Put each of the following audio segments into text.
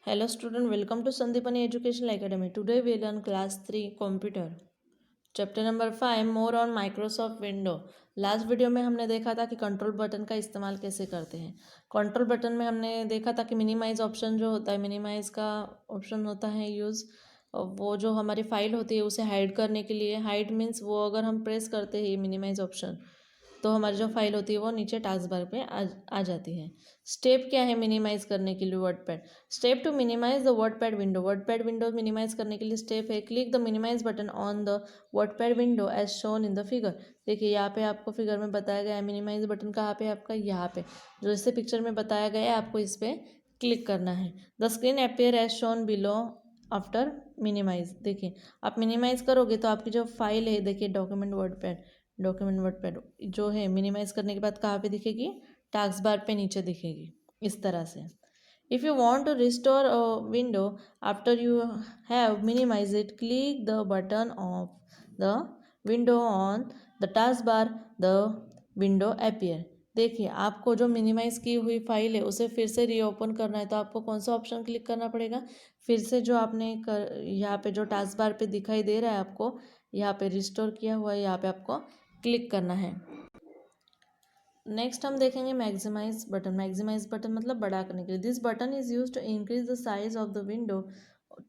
Hello student, welcome to Sandipani Educational Academy. Today we learn class 3 computer. Chapter number 5 more on Microsoft window. Last video में हमने देखा था कि control button का इस्तेमाल कैसे करते हैं। कंट्रोल बटन में हमने देखा था कि मिनिमाइज ऑप्शन जो होता है, मिनिमाइज का ऑप्शन होता है यूज़। वो जो हमारी फाइल होती है उसे हाइड करने के लिए, हाइड मीन्स वो अगर हम प्रेस करते हैं मिनिमाइज ऑप्शन तो हमारी जो फाइल होती है वो नीचे टास्क बार पे आ जाती है। स्टेप क्या है मिनिमाइज करने के लिए WordPad. Step to minimize the WordPad window. WordPad window minimize करने के लिए स्टेप है click the minimize button on the WordPad window as shown in the figure. देखिए यहाँ पे आपको फिगर में बताया गया है मिनिमाइज बटन कहाँ पे आपका, यहाँ पे जो जैसे पिक्चर में बताया गया है आपको इस पर क्लिक करना है। The screen appear as shown below after minimize. देखिए आप मिनिमाइज करोगे तो आपकी जो फाइल है, देखिए डॉक्यूमेंट वर्डपैड जो है मिनिमाइज करने के बाद कहाँ पे दिखेगी, टास्क बार पे नीचे दिखेगी इस तरह से। If you want to restore a window after you have minimize it click the button of the window on the task bar, the window appear. देखिए आपको जो मिनिमाइज की हुई फाइल है उसे फिर से रीओपन करना है तो आपको कौन सा ऑप्शन क्लिक करना पड़ेगा, फिर से जो आपने यहाँ पे जो टास्क बार पे दिखाई दे रहा है आपको, यहाँ पे रिस्टोर किया हुआ है, यहाँ पे आपको क्लिक करना है। नेक्स्ट हम देखेंगे मैक्सिमाइज बटन। मैक्सिमाइज बटन मतलब बड़ा करने के लिए। This button is use to increase the size of the window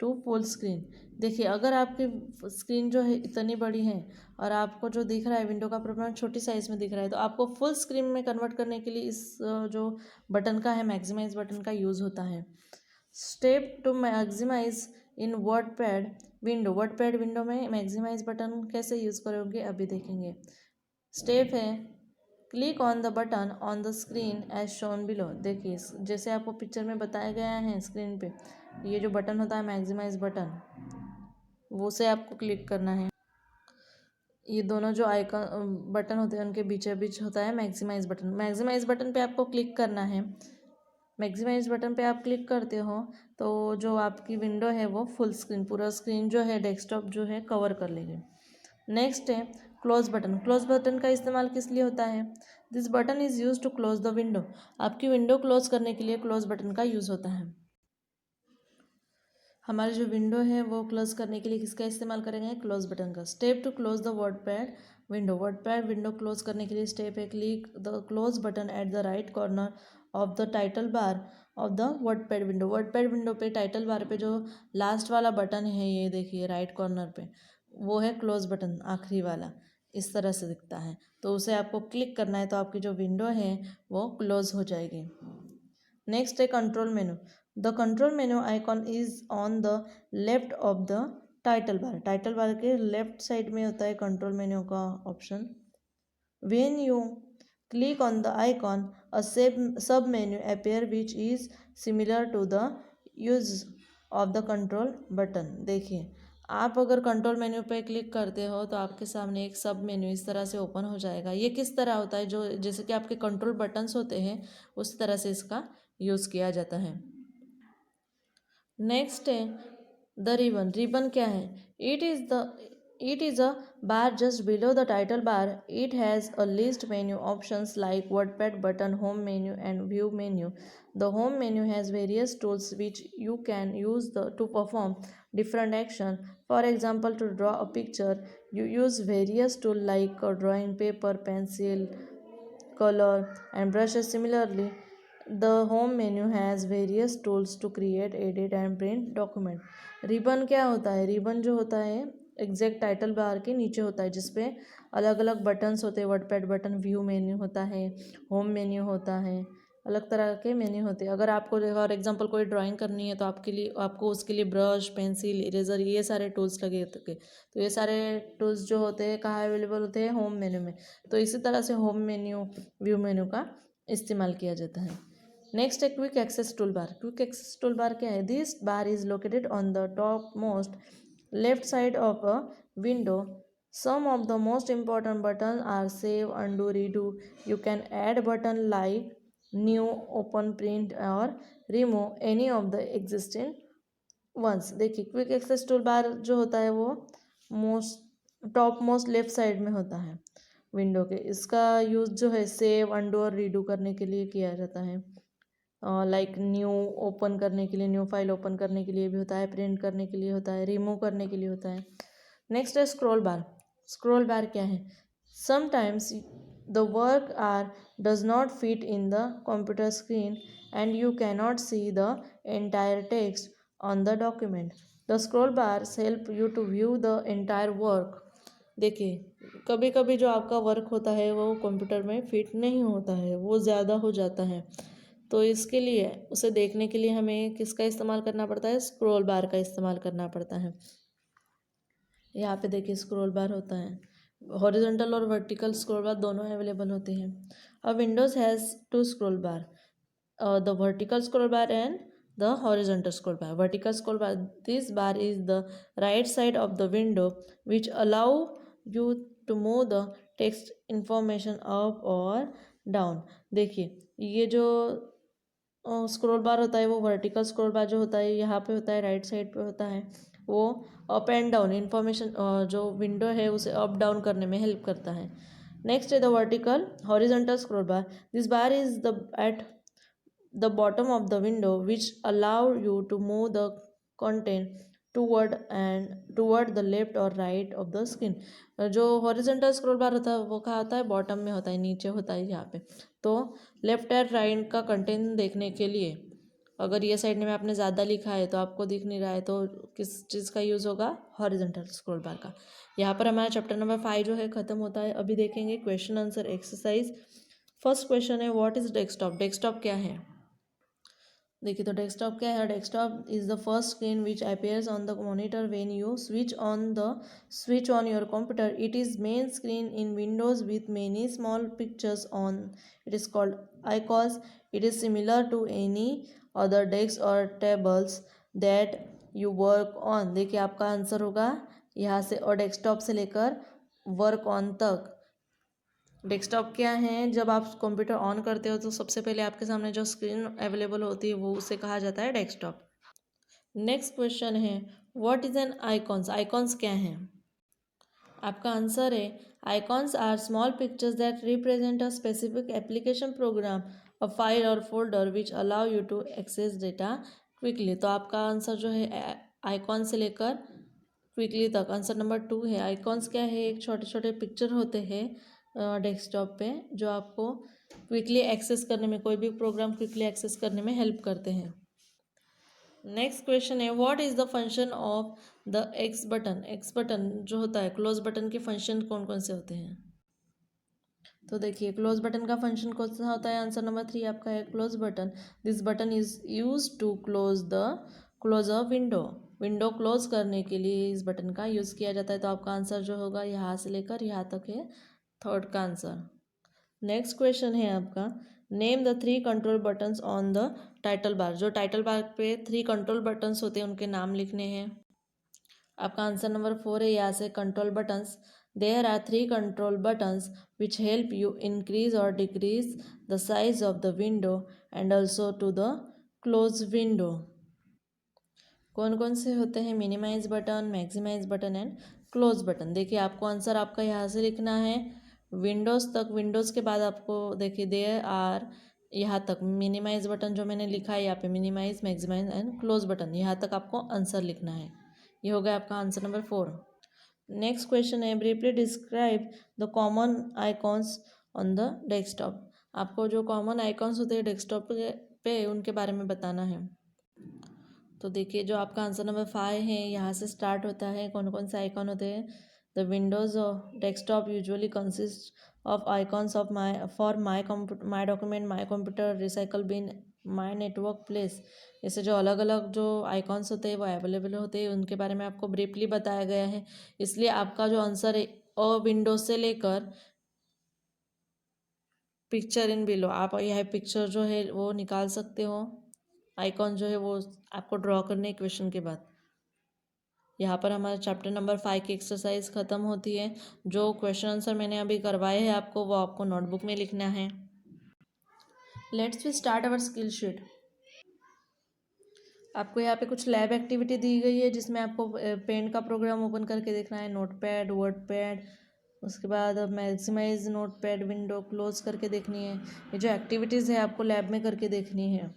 to full screen. देखिए अगर आपकी स्क्रीन जो है इतनी बड़ी है और आपको जो दिख रहा है विंडो का परिमाण छोटी साइज में दिख रहा है तो आपको फुल स्क्रीन में कन्वर्ट करने के लिए इस जो बटन का है मैक्सिमाइज बटन का यूज़ होता है। Step to maximize in WordPad window. WordPad window में मैक्सिमाइज बटन कैसे यूज़ करोगे अभी देखेंगे। स्टेप है click on the button on the screen as shown below. देखिए जैसे आपको पिक्चर में बताया गया है स्क्रीन पे, ये जो बटन होता है मैक्सिमाइज बटन वो से आपको क्लिक करना है। ये दोनों जो आइकन बटन होते हैं उनके बीच बीच होता है मैक्सिमाइज बटन। मैक्सिमाइज बटन पे आपको क्लिक करना है। मैक्सिमाइज बटन पे आप क्लिक करते हो तो जो आपकी विंडो है वो फुल स्क्रीन, पूरा स्क्रीन जो है डेस्कटॉप जो है कवर कर लेगी। नेक्स्ट है क्लोज बटन। क्लोज बटन का इस्तेमाल किस लिए होता है। This button is use to close the window. आपकी विंडो क्लोज करने के लिए क्लोज बटन का यूज़ होता है। हमारी जो विंडो है वो क्लोज करने के लिए किसका इस्तेमाल करेंगे, क्लोज बटन का। Step to close the WordPad window. WordPad window close करने के लिए स्टेप है click the close button at the right corner of the title bar of the WordPad window. WordPad window पे टाइटल बार पे जो last वाला button है ये देखिए राइट कॉर्नर पे, वो है क्लोज बटन, आखिरी वाला इस तरह से दिखता है तो उसे आपको क्लिक करना है तो आपकी जो विंडो है वो क्लोज हो जाएगी। नेक्स्ट है control menu. The control menu icon is on the left of the title bar. Title bar के लेफ्ट साइड में होता है कंट्रोल मेनू का option. When you click on the icon a sub menu appear which is similar to the use of the control button. देखिए आप अगर control menu पे click करते हो तो आपके सामने एक सब मेन्यू इस तरह से ओपन हो जाएगा। ये किस तरह होता है, जो जैसे कि आपके कंट्रोल बटन्स होते हैं उस तरह से इसका यूज़ किया जाता है। नेक्स्ट है द रिबन। रिबन क्या है, it is a bar just below the title bar. It has a list menu options like WordPad button, home menu and view menu. The home menu has various tools which you can use to perform different action. For example, to draw a picture, you use various tools like drawing paper, pencil, color, and brushes. Similarly, the home menu has various tools to create, edit, and print document. Ribbon क्या होता है, ribbon जो होता है exact title bar के नीचे होता है जिसपे अलग अलग बटन्स होते हैं। वर्डपैड बटन, व्यू मेन्यू होता है, होम मेन्यू होता है, अलग तरह के मेन्यू होते हैं। अगर आपको फॉर एग्जांपल कोई ड्राइंग करनी है तो आपके लिए आपको उसके लिए ब्रश, पेंसिल, इरेजर ये सारे टूल्स लगे होते हैं। तो ये सारे टूल्स जो होते हैं कहाँ अवेलेबल होते हैं, होम मेन्यू में। तो इसी तरह से होम मेन्यू, व्यू मेन्यू का इस्तेमाल किया जाता है। नेक्स्ट है quick access tool bar. Quick access tool bar क्या है, this bar is located on the top most left side of a window. Some of the most important buttons are save, undo, redo. You can add button like new, open, print or remove any of the existing ones. देखिए quick access tool बार जो होता है वो top most left side में होता है window के। इसका यूज़ जो है सेव, अंडू और रीडू करने के लिए किया जाता है। लाइक न्यू ओपन करने के लिए, न्यू फाइल ओपन करने के लिए भी होता है, प्रिंट करने के लिए होता है, रिमूव करने के लिए होता है। नेक्स्ट है स्क्रॉल बार। स्क्रॉल बार क्या है? Sometimes the work are does not fit in the computer screen and you cannot see the entire text on the document. The scroll bars help you to view the entire work. देखिए, कभी कभी जो आपका work होता है वो computer में fit नहीं होता है, वो ज़्यादा हो जाता है, तो इसके लिए उसे देखने के लिए हमें किसका इस्तेमाल करना पड़ता है? स्क्रॉल बार का इस्तेमाल करना पड़ता है। यहाँ पे देखिए स्क्रॉल बार होता है, हॉरिजॉन्टल और वर्टिकल स्क्रॉल बार दोनों अवेलेबल होते हैं। अब Windows has two scroll bar, the vertical scroll bar and the horizontal scroll bar. Vertical scroll bar, this bar is the right side of the window which allow you to move the text information up or down. देखिए ये जो scroll बार होता है वो vertical scroll bar जो होता है यहाँ पे होता है, राइट साइड पे होता है, वो अप एंड डाउन इन्फॉर्मेशन जो विंडो है उसे अप डाउन करने में हेल्प करता है। नेक्स्ट है the vertical horizontal scroll bar. This bar is the at the bottom of the window which allow you to move the content toward the left or right of the screen। जो horizontal scroll बार होता है वो कहाँ होता है? Bottom में होता है, नीचे होता है यहाँ पे। तो लेफ्ट और राइट का कंटेंट देखने के लिए अगर ये साइड में आपने ज़्यादा लिखा है तो आपको दिख नहीं रहा है, तो किस चीज़ का यूज़ होगा? हॉरिजॉन्टल स्क्रॉल बार का। यहाँ पर हमारा चैप्टर नंबर 5 जो है ख़त्म होता है। अभी देखेंगे question answer exercise. First question है व्हाट इज़ डेस्कटॉप। डेस्कटॉप क्या है? देखिए तो डेस्कटॉप क्या है? Desktop is the first screen which appears on the monitor when you switch on your computer. It is main screen in Windows with many small pictures on. It is called icons. It is similar to any other desk or tables that you work on. देखिए आपका answer होगा यहाँ से, और desktop से लेकर work on तक। Desktop क्या है? जब आप कंप्यूटर ऑन करते हो तो सबसे पहले आपके सामने जो स्क्रीन अवेलेबल होती है वो उसे कहा जाता है डेस्कटॉप। नेक्स्ट क्वेश्चन है what is an icons. Icons क्या है? आपका आंसर है icons are small pictures that represent a specific application, program, a file or folder which allow you to access data quickly. तो आपका आंसर जो है icon से लेकर क्विकली तक, आंसर नंबर 2 है। आइकॉन्स क्या है? एक छोटे छोटे पिक्चर होते हैं डेस्कटॉप पे जो आपको क्विकली एक्सेस करने में, कोई भी प्रोग्राम क्विकली एक्सेस करने में हेल्प करते हैं। नेक्स्ट क्वेश्चन है what is the function of the x button. X button जो होता है, क्लोज बटन के फंक्शन कौन कौन से होते हैं? तो देखिए क्लोज बटन का फंक्शन कौन सा होता है? आंसर नंबर 3 आपका है close button. This button is use to close a window. Window close करने के लिए इस बटन का यूज़ किया जाता है। तो आपका आंसर जो होगा यहाँ से लेकर यहाँ तक है, थर्ड का आंसर। नेक्स्ट क्वेश्चन है आपका name the 3 control buttons on the title बार। जो टाइटल बार पे 3 कंट्रोल बटन्स होते हैं उनके नाम लिखने हैं। आपका आंसर नंबर 4 है यहाँ से control buttons. There are 3 control buttons which help you increase or decrease the size of the window and also to the close window. कौन कौन से होते हैं? Minimise button, maximise button and close button. देखिए आपको आंसर आपका यहाँ से लिखना है विंडोज़ तक। विंडोज़ के बाद आपको देखिए देयर आर यहाँ तक मिनिमाइज बटन जो मैंने लिखा है यहाँ पे, minimize, maximize and close button, यहाँ तक आपको आंसर लिखना है। ये हो गया आपका आंसर नंबर 4। नेक्स्ट क्वेश्चन है briefly describe the common icons on the desktop. आपको जो कॉमन आइकॉन्स होते हैं डेस्कटॉप पे उनके बारे में बताना है। तो देखिए जो आपका आंसर नंबर 5 है यहाँ से स्टार्ट होता है। कौन कौन से आइकॉन होते हैं? The Windows desktop usually consist of icons of my document, my computer, recycle bin, my network place. ऐसे जो अलग अलग जो आइकॉन्स होते हैं वो अवेलेबल होते हैं, उनके बारे में आपको ब्रीफली बताया गया है। इसलिए आपका जो आंसर है विंडोज से लेकर पिक्चर इन बिलो, आप यह पिक्चर जो है वो निकाल सकते हो। आइकॉन जो है वो आपको ड्रॉ करने क्वेश्चन के बाद। यहाँ पर हमारा चैप्टर नंबर 5 की एक्सरसाइज ख़त्म होती है। जो क्वेश्चन आंसर मैंने अभी करवाए हैं आपको, वो आपको नोटबुक में लिखना है। Let's we start our skill sheet. आपको यहाँ पे कुछ लैब एक्टिविटी दी गई है जिसमें आपको पेंट का प्रोग्राम ओपन करके देखना है, नोटपैड, वर्डपैड, उसके बाद मैक्सिमाइज नोटपैड विंडो क्लोज करके देखनी है। ये जो एक्टिविटीज़ है आपको लैब में करके देखनी है।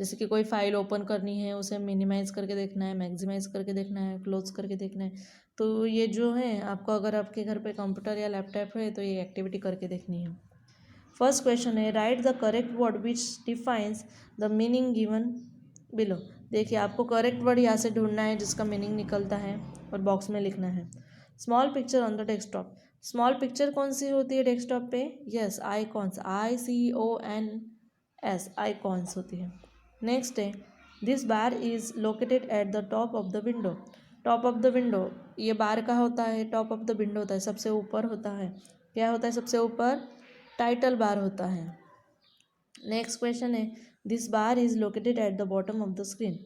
जैसे कि कोई फाइल ओपन करनी है, उसे मिनिमाइज़ करके देखना है, मैक्सिमाइज़ करके देखना है, क्लोज करके देखना है। तो ये जो है आपको, अगर आपके घर पे कंप्यूटर या लैपटॉप है तो ये एक्टिविटी करके देखनी है। फर्स्ट क्वेश्चन है, right the correct word which defines the meaning given below. देखिए, आपको करेक्ट वर्ड यहाँ से ढूंढना है जिसका मीनिंग निकलता है और बॉक्स में लिखना है। Small picture on the desktop. Small picture कौन सी होती है डेस्कटॉप पे? यस, आइकॉन्स, ICONS, आइकॉन्स होती है। नेक्स्ट है, this bar is located at the top of the window. Top of the window, ये बार का होता है, टॉप ऑफ द विंडो होता है, सबसे ऊपर होता है। क्या होता है सबसे ऊपर? टाइटल बार होता है। नेक्स्ट क्वेश्चन है, this bar is located at the bottom of the screen.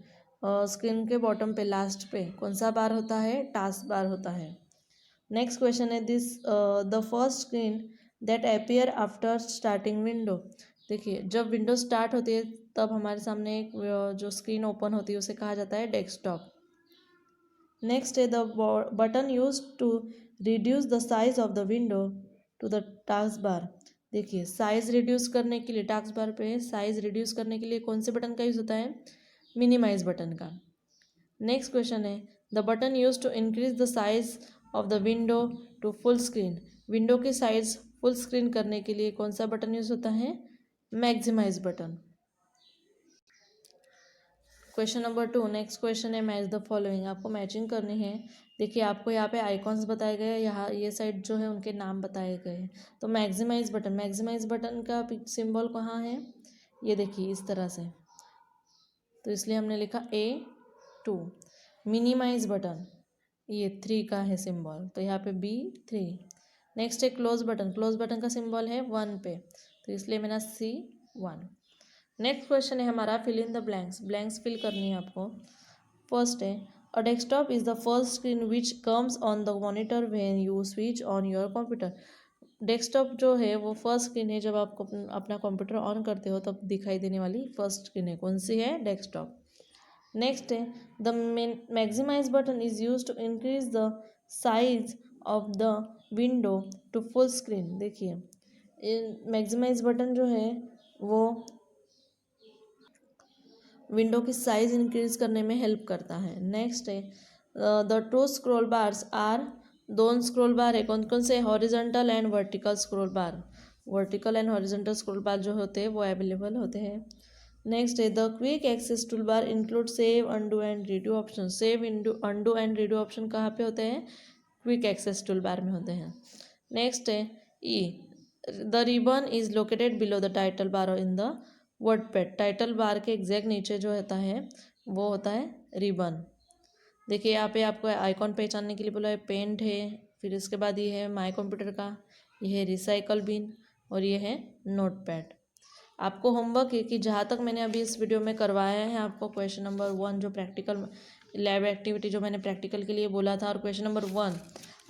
Screen के बॉटम पे, लास्ट पे कौन सा बार होता है? टास्क बार होता है। नेक्स्ट क्वेश्चन है, this the first screen that appear after starting window. देखिए, जब विंडो स्टार्ट होती है तब हमारे सामने एक जो स्क्रीन ओपन होती है उसे कहा जाता है डेस्कटॉप। नेक्स्ट है, the button use to reduce the size of the window to the task bar. देखिए, साइज रिड्यूस करने के लिए, टास्क बार पे साइज रिड्यूस करने के लिए कौन से बटन का यूज़ होता है? मिनिमाइज बटन का। नेक्स्ट क्वेश्चन है, the button use to increase the size of the window to full screen. Window की साइज फुल स्क्रीन करने के लिए कौन सा बटन यूज होता है? Maximize button. Question number 2, next question है, मैच द फॉलोइंग। आपको मैचिंग करनी है। देखिए, आपको यहाँ पे आइकॉन्स बताए गए हैं, यहाँ ये साइड जो है उनके नाम बताए गए हैं। तो मैक्सिमाइज बटन का सिंबल कहाँ है? ये देखिए इस तरह से, तो इसलिए हमने लिखा A2। मिनिमाइज बटन, ये 3 का है सिंबल, तो यहाँ पे B3। नेक्स्ट है क्लोज बटन का सिंबल है 1 पे, तो इसलिए मैंने C1। नेक्स्ट क्वेश्चन है हमारा, fill in the blanks fill करनी है आपको। फर्स्ट है, a desktop is the first screen which comes on the monitor when you switch on your computer. Desktop जो है वो फर्स्ट स्क्रीन है, जब आप अपना कंप्यूटर ऑन करते हो तब दिखाई देने वाली फर्स्ट स्क्रीन है। कौन सी है? डेस्कटॉप। नेक्स्ट है, the maximize button is use to increase the size of the window to full screen. देखिए, मैक्सिमाइज बटन जो है वो विंडो की साइज इंक्रीज करने में हेल्प करता है। नेक्स्ट है, the 2 scroll bars are, 2 scroll bar है, कौन कौन से? Horizontal and vertical scroll bar. Vertical and horizontal scroll bar जो होते हैं वो अवेलेबल होते हैं। नेक्स्ट है, the quick access tool bar include save, undo and redo option. Save, undo and redo option कहाँ पे होते हैं? क्विक एक्सेस टूल बार में होते हैं। नेक्स्ट है E, the ribbon is located below the title bar in the WordPad. Title bar के exact नीचे जो होता है वो होता है रिबन। देखिए, यहाँ पे आपको आइकॉन पहचानने के लिए बोला है, पेंट है, फिर इसके बाद ये है माई कंप्यूटर का, ये है रिसाइकल बिन, और ये है नोटपैड। आपको होमवर्क है कि जहाँ तक मैंने अभी इस वीडियो में करवाया है, आपको क्वेश्चन नंबर 1 जो प्रैक्टिकल लैब एक्टिविटी जो मैंने प्रैक्टिकल के लिए बोला था, और क्वेश्चन नंबर 1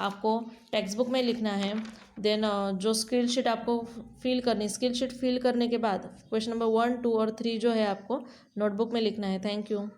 आपको टेक्स्ट बुक में लिखना है। देन जो स्किल शीट आपको फिल करनी, स्किल शीट फिल करने के बाद क्वेश्चन नंबर 1, 2 और 3 जो है आपको नोटबुक में लिखना है। Thank you.